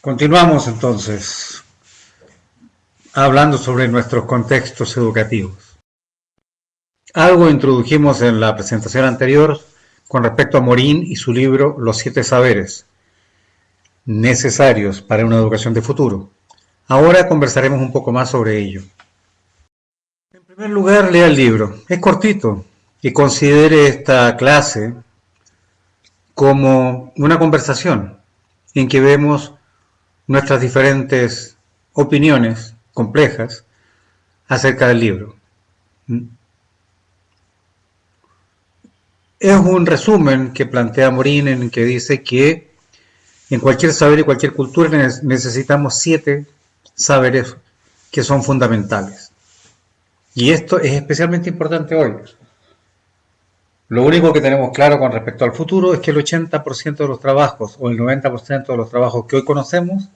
Continuamos entonces hablando sobre nuestros contextos educativos. Algo introdujimos en la presentación anterior con respecto a Morín y su libro Los 7 saberes necesarios para una educación de futuro. Ahora conversaremos un poco más sobre ello. En primer lugar, lea el libro. Es cortito y considere esta clase como una conversación en que vemos nuestras diferentes opiniones complejas acerca del libro. Es un resumen que plantea Morín en que dice que en cualquier saber y cualquier cultura necesitamos 7 saberes que son fundamentales. Y esto es especialmente importante hoy. Lo único que tenemos claro con respecto al futuro es que el 80% de los trabajos o el 90% de los trabajos que hoy conocemos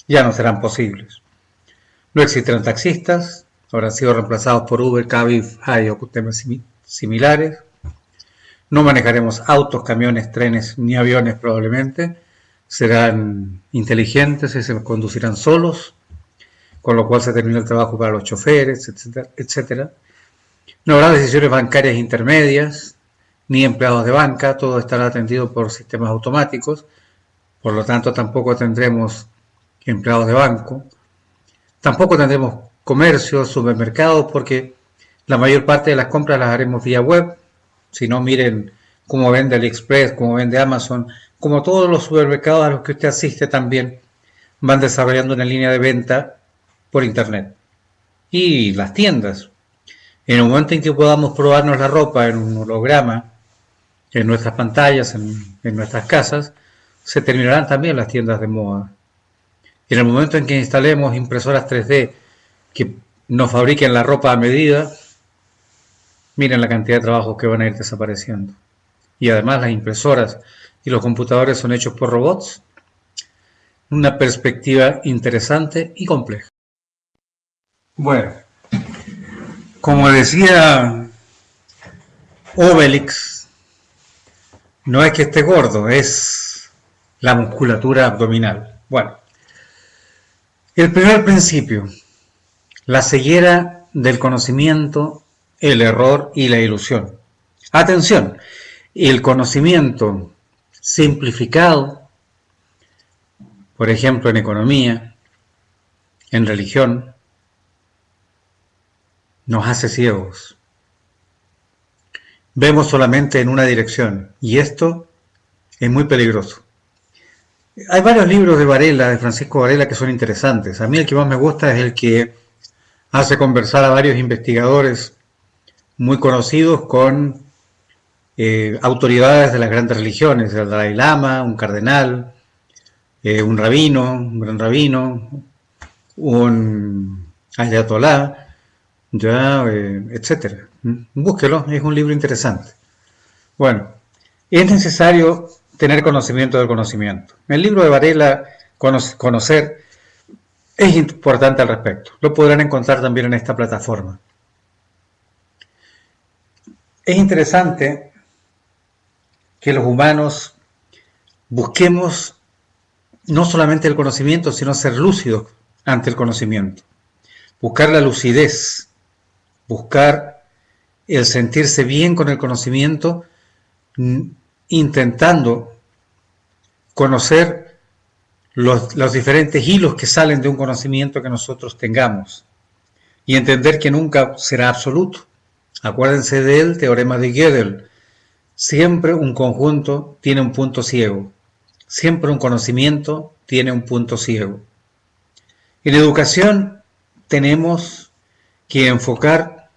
ya no serán posibles. No existirán taxistas, habrán sido reemplazados por Uber, Cabify o temas similares. No manejaremos autos, camiones, trenes ni aviones probablemente. Serán inteligentes y se conducirán solos, con lo cual se termina el trabajo para los choferes, etcétera. No habrá decisiones bancarias intermedias, ni empleados de banca, todo estará atendido por sistemas automáticos, por lo tanto tampoco tendremos empleados de banco, tampoco tendremos comercios, supermercados, porque la mayor parte de las compras las haremos vía web. Si no, miren cómo vende AliExpress, cómo vende Amazon, como todos los supermercados a los que usted asiste también van desarrollando una línea de venta por internet. Y las tiendas. En el momento en que podamos probarnos la ropa en un holograma, en nuestras pantallas, en nuestras casas, se terminarán también las tiendas de moda. En el momento en que instalemos impresoras 3D que nos fabriquen la ropa a medida, miren la cantidad de trabajos que van a ir desapareciendo. Y además las impresoras y los computadores son hechos por robots. Una perspectiva interesante y compleja. Bueno, como decía Obelix, no es que esté gordo, es la musculatura abdominal. Bueno, el primer principio, la ceguera del conocimiento, el error y la ilusión. Atención, el conocimiento simplificado, por ejemplo en economía, en religión, nos hace ciegos. Vemos solamente en una dirección y esto es muy peligroso. Hay varios libros de Varela, de Francisco Varela, que son interesantes. A mí el que más me gusta es el que hace conversar a varios investigadores muy conocidos con autoridades de las grandes religiones, el Dalai Lama, un cardenal, un rabino, un gran rabino, un ayatolá, etcétera. Búsquelo, es un libro interesante. Bueno, es necesario tener conocimiento del conocimiento. El libro de Varela, Conocer, es importante al respecto. Lo podrán encontrar también en esta plataforma. Es interesante que los humanos busquemos no solamente el conocimiento, sino ser lúcidos ante el conocimiento. Buscar la lucidez, buscar el sentirse bien con el conocimiento, intentando conocer los diferentes hilos que salen de un conocimiento que nosotros tengamos y entender que nunca será absoluto. Acuérdense del teorema de Gödel. Siempre un conjunto tiene un punto ciego. Siempre un conocimiento tiene un punto ciego. En educación tenemos que enfocar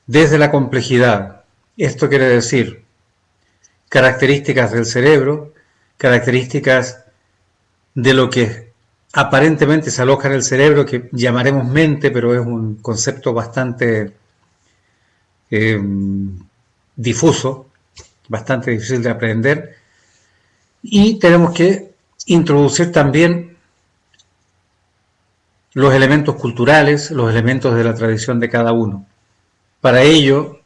desde la complejidad. Esto quiere decir características del cerebro, características de lo que aparentemente se aloja en el cerebro, que llamaremos mente, pero es un concepto bastante difuso, bastante difícil de aprender, y tenemos que introducir también los elementos culturales, los elementos de la tradición de cada uno. Para ello,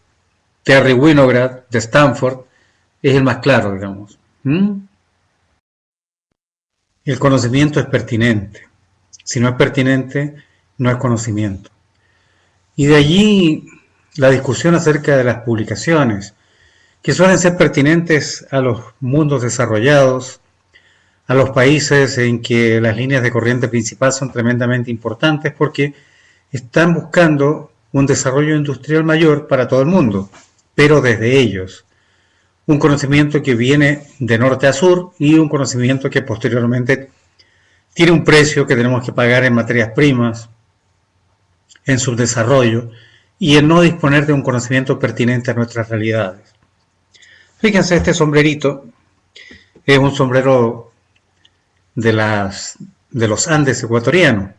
Terry Winograd de Stanford es el más claro, digamos. el conocimiento es pertinente. Si no es pertinente, no es conocimiento. Y de allí la discusión acerca de las publicaciones, que suelen ser pertinentes a los mundos desarrollados, a los países en que las líneas de corriente principal son tremendamente importantes porque están buscando un desarrollo industrial mayor para todo el mundo, pero desde ellos. Un conocimiento que viene de norte a sur y un conocimiento que posteriormente tiene un precio que tenemos que pagar en materias primas, en subdesarrollo y en no disponer de un conocimiento pertinente a nuestras realidades. Fíjense, este sombrerito es un sombrero de los Andes ecuatorianos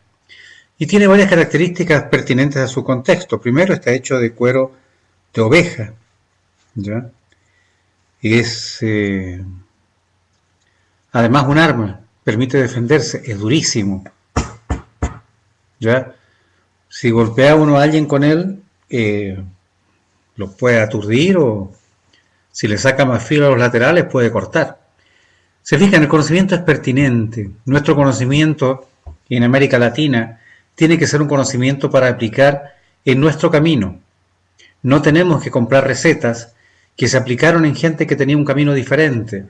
y tiene varias características pertinentes a su contexto. Primero, está hecho de cuero de oveja, ¿ya? Es además un arma, permite defenderse, es durísimo, ¿ya? Si golpea uno a alguien con él, lo puede aturdir o si le saca más filo a los laterales puede cortar. Se fijan, el conocimiento es pertinente. Nuestro conocimiento en América Latina tiene que ser un conocimiento para aplicar en nuestro camino. No tenemos que comprar recetas que se aplicaron en gente que tenía un camino diferente.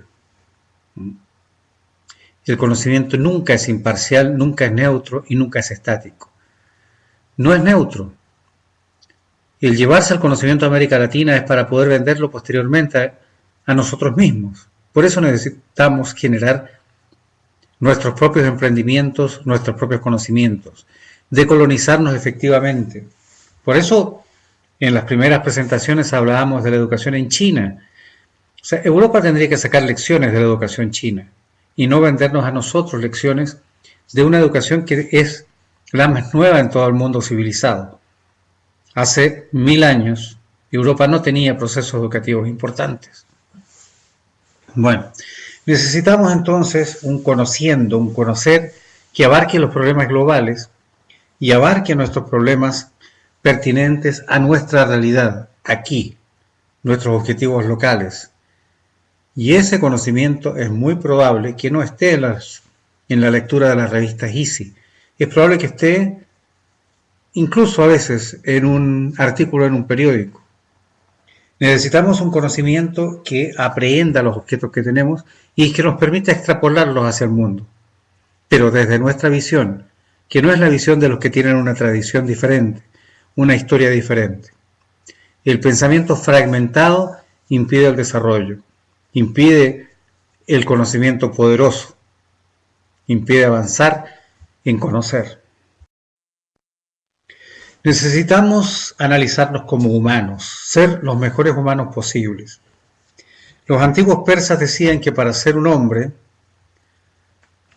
El conocimiento nunca es imparcial, nunca es neutro y nunca es estático. No es neutro. El llevarse al conocimiento de América Latina es para poder venderlo posteriormente a nosotros mismos. Por eso necesitamos generar nuestros propios emprendimientos, nuestros propios conocimientos, decolonizarnos efectivamente. Por eso en las primeras presentaciones hablábamos de la educación en China. O sea, Europa tendría que sacar lecciones de la educación china y no vendernos a nosotros lecciones de una educación que es la más nueva en todo el mundo civilizado. Hace 1000 años, Europa no tenía procesos educativos importantes. Bueno, necesitamos entonces un conocer que abarque los problemas globales y abarque nuestros problemas pertinentes a nuestra realidad, aquí, nuestros objetivos locales. Y ese conocimiento es muy probable que no esté en la lectura de las revistas Easy. Es probable que esté incluso a veces en un artículo en un periódico. Necesitamos un conocimiento que aprehenda los objetos que tenemos y que nos permita extrapolarlos hacia el mundo, pero desde nuestra visión, que no es la visión de los que tienen una tradición diferente, una historia diferente. El pensamiento fragmentado impide el desarrollo, impide el conocimiento poderoso, impide avanzar en conocer. Necesitamos analizarnos como humanos, ser los mejores humanos posibles. Los antiguos persas decían que para ser un hombre,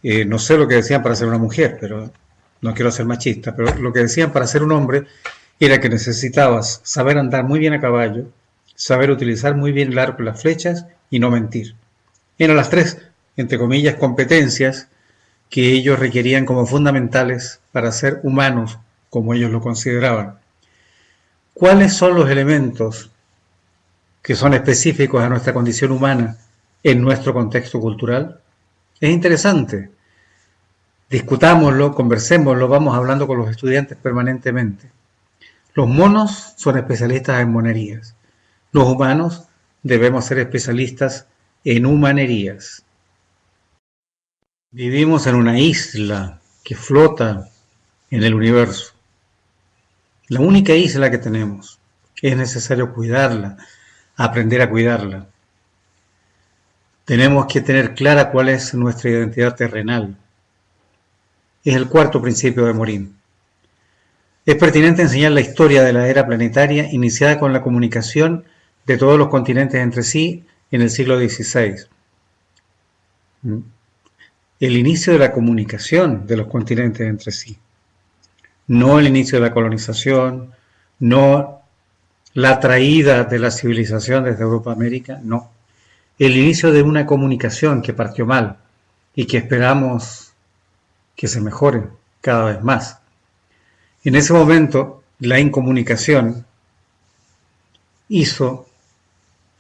no sé lo que decían para ser una mujer, pero no quiero ser machista, pero lo que decían para ser un hombre era que necesitabas saber andar muy bien a caballo, saber utilizar muy bien el arco y las flechas y no mentir. Eran las 3, entre comillas, competencias que ellos requerían como fundamentales para ser humanos, como ellos lo consideraban. ¿Cuáles son los elementos que son específicos a nuestra condición humana en nuestro contexto cultural? Es interesante. Discutámoslo, conversémoslo, vamos hablando con los estudiantes permanentemente. Los monos son especialistas en monerías. Los humanos debemos ser especialistas en humanerías. Vivimos en una isla que flota en el universo. La única isla que tenemos. Es necesario cuidarla, aprender a cuidarla. Tenemos que tener clara cuál es nuestra identidad terrenal. Es el 4º principio de Morin. Es pertinente enseñar la historia de la era planetaria iniciada con la comunicación de todos los continentes entre sí en el siglo XVI. El inicio de la comunicación de los continentes entre sí. No el inicio de la colonización, no la traída de la civilización desde Europa a América, no. El inicio de una comunicación que partió mal y que esperamos que se mejore cada vez más. En ese momento, la incomunicación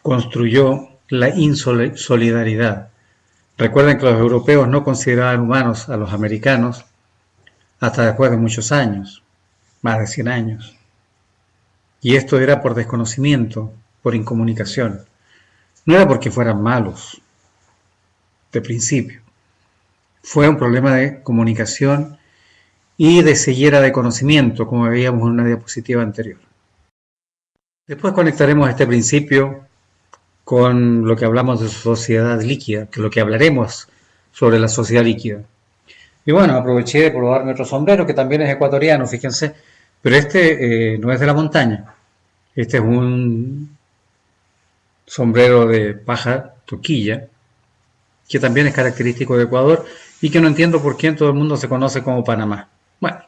construyó la insolidaridad, Recuerden que los europeos no consideraban humanos a los americanos hasta después de muchos años, más de 100 años. Y esto era por desconocimiento, por incomunicación. No era porque fueran malos, de principio. Fue un problema de comunicación y de ceguera de conocimiento, como veíamos en una diapositiva anterior. Después conectaremos este principio con lo que hablamos de sociedad líquida, que es lo que hablaremos sobre la sociedad líquida. Y bueno, aproveché de probarme otro sombrero, que también es ecuatoriano, fíjense, pero este no es de la montaña. Este es un sombrero de paja toquilla, que también es característico de Ecuador y que no entiendo por qué en todo el mundo se conoce como Panamá. Bueno,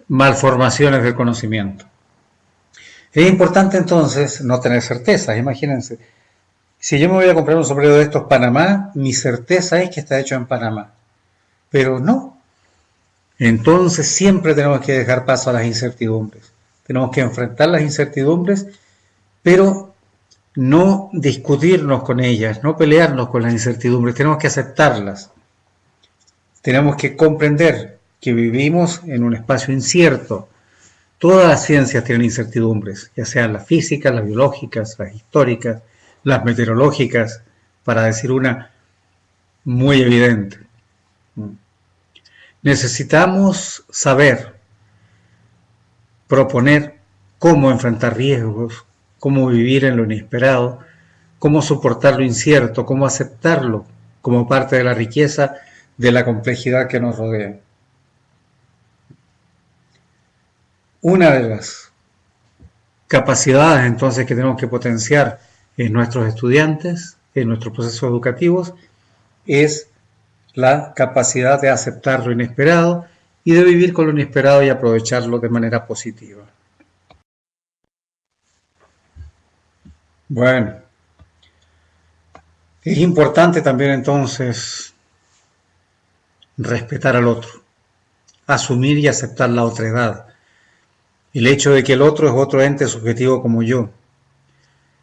malformaciones del conocimiento. Es importante entonces no tener certezas, imagínense. Si yo me voy a comprar un sombrero de estos Panamá, mi certeza es que está hecho en Panamá. Pero no. Entonces siempre tenemos que dejar paso a las incertidumbres. Tenemos que enfrentar las incertidumbres, pero no discutirnos con ellas, no pelearnos con las incertidumbres. Tenemos que aceptarlas. Tenemos que comprender que vivimos en un espacio incierto. Todas las ciencias tienen incertidumbres, ya sean las físicas, las biológicas, las históricas, las meteorológicas, para decir una muy evidente. Necesitamos saber, proponer cómo enfrentar riesgos, cómo vivir en lo inesperado, cómo soportar lo incierto, cómo aceptarlo como parte de la riqueza de la complejidad que nos rodea. Una de las capacidades entonces que tenemos que potenciar en nuestros estudiantes, en nuestros procesos educativos, es la capacidad de aceptar lo inesperado y de vivir con lo inesperado y aprovecharlo de manera positiva. Bueno, es importante también entonces respetar al otro, asumir y aceptar la otredad, el hecho de que el otro es otro ente subjetivo como yo.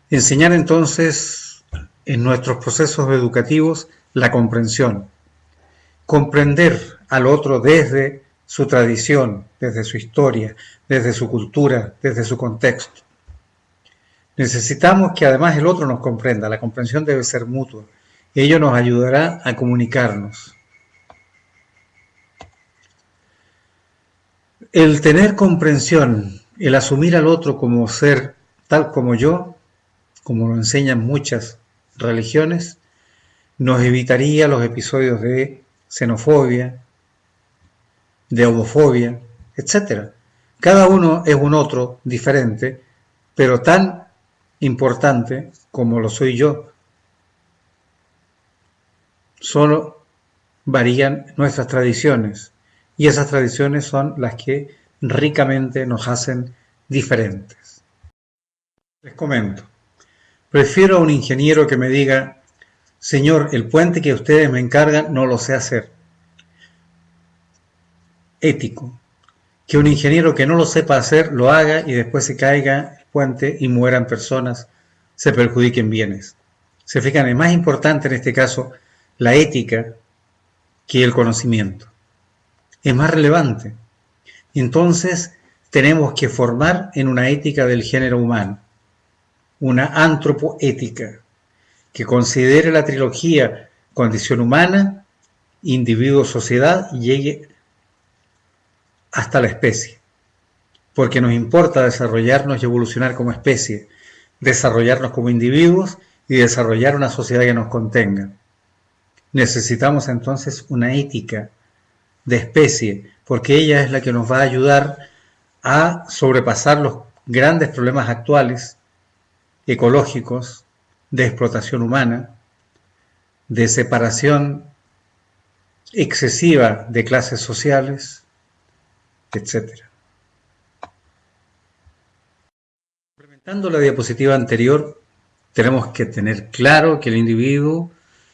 Enseñar entonces en nuestros procesos educativos la comprensión, comprender al otro desde su tradición, desde su historia, desde su cultura, desde su contexto. Necesitamos que además el otro nos comprenda, la comprensión debe ser mutua. Ello nos ayudará a comunicarnos. El tener comprensión, el asumir al otro como ser tal como yo, como lo enseñan muchas religiones, nos evitaría los episodios de xenofobia, de homofobia, etc. Cada uno es un otro diferente, pero tan importante como lo soy yo. Solo varían nuestras tradiciones y esas tradiciones son las que ricamente nos hacen diferentes. Les comento, prefiero a un ingeniero que me diga: señor, el puente que ustedes me encargan no lo sé hacer. Ético. Que un ingeniero que no lo sepa hacer lo haga y después se caiga el puente y mueran personas, se perjudiquen bienes. Se fijan, es más importante en este caso la ética que el conocimiento. Es más relevante. Entonces tenemos que formar en una ética del género humano, una antropoética, que considere la trilogía condición humana, individuo, sociedad y llegue hasta la especie. Porque nos importa desarrollarnos y evolucionar como especie, desarrollarnos como individuos y desarrollar una sociedad que nos contenga. Necesitamos entonces una ética de especie, porque ella es la que nos va a ayudar a sobrepasar los grandes problemas actuales, ecológicos, de explotación humana, de separación excesiva de clases sociales, etc. Complementando la diapositiva anterior, tenemos que tener claro que el individuo,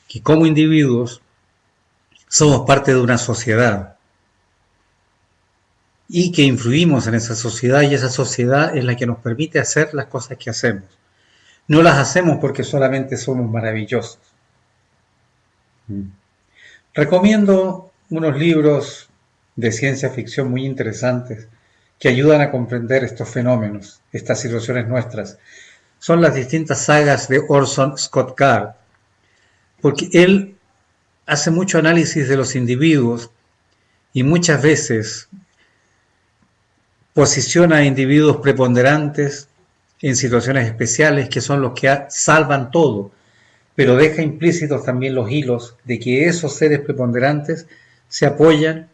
que como individuos somos parte de una sociedad y que influimos en esa sociedad, y esa sociedad es la que nos permite hacer las cosas que hacemos. No las hacemos porque solamente somos maravillosos. Recomiendo unos libros de ciencia ficción muy interesantes que ayudan a comprender estos fenómenos, estas situaciones nuestras. Son las distintas sagas de Orson Scott Card, porque él hace mucho análisis de los individuos y muchas veces posiciona a individuos preponderantes en situaciones especiales que son los que salvan todo, pero deja implícitos también los hilos de que esos seres preponderantes se apoyan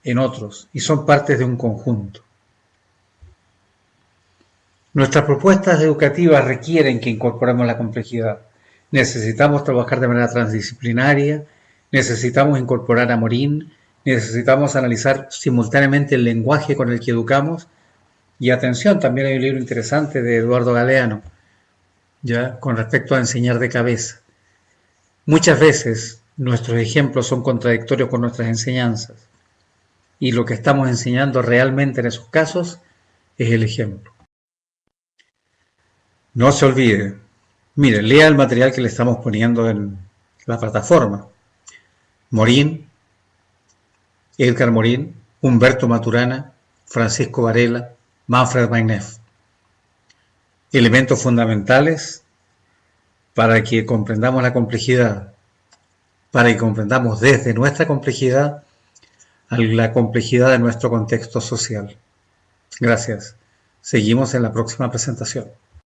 en otros y son partes de un conjunto. Nuestras propuestas educativas requieren que incorporemos la complejidad. Necesitamos trabajar de manera transdisciplinaria, necesitamos incorporar a Morín, necesitamos analizar simultáneamente el lenguaje con el que educamos y atención, también hay un libro interesante de Eduardo Galeano, ya con respecto a enseñar de cabeza. Muchas veces nuestros ejemplos son contradictorios con nuestras enseñanzas y lo que estamos enseñando realmente en esos casos es el ejemplo. No se olvide, mire, lea el material que le estamos poniendo en la plataforma. Morín, Edgar Morín, Humberto Maturana, Francisco Varela, Manfred Weinneff. Elementos fundamentales para que comprendamos la complejidad, para que comprendamos desde nuestra complejidad a la complejidad de nuestro contexto social. Gracias. Seguimos en la próxima presentación.